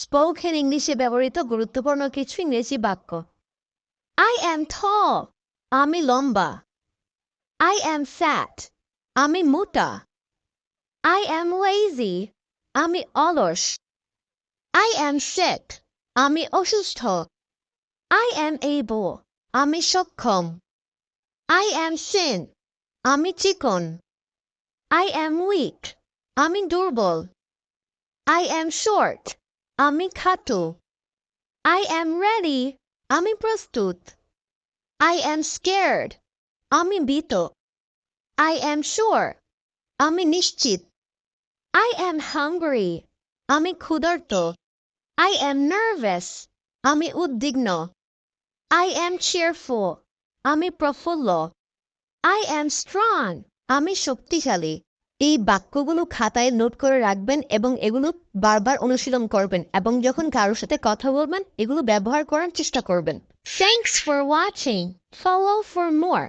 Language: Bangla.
স্পোকেন ইংলিশে ব্যবহৃত গুরুত্বপূর্ণ কিছু ইংরেজি বাক্য। I am tall, আমি লম্বা। I am fat, আমি মোটা। I am lazy, আমি অলস। I am sick, আমি অসুস্থ। I am able, আমি সক্ষম। I am thin, আমি চিকন। I am weak, আমি দুর্বল। I am short, আমি খাটো। I am ready, আমি প্রস্তুত। I am scared, আমি ভীত। I am sure, আমি নিশ্চিত। I am hungry, আমি ক্ষুধার্ত। I am nervous, আমি উদ্বিগ্ন। I am cheerful, আমি প্রফুল্ল। I am strong, আমি শক্তিশালী। এই বাক্যগুলো খাতায় নোট করে রাখবেন এবং এগুলো বারবার অনুশীলন করবেন এবং যখন কারোর সাথে কথা বলবেন এগুলো ব্যবহার করার চেষ্টা করবেন। Thanks for watching. Follow for more.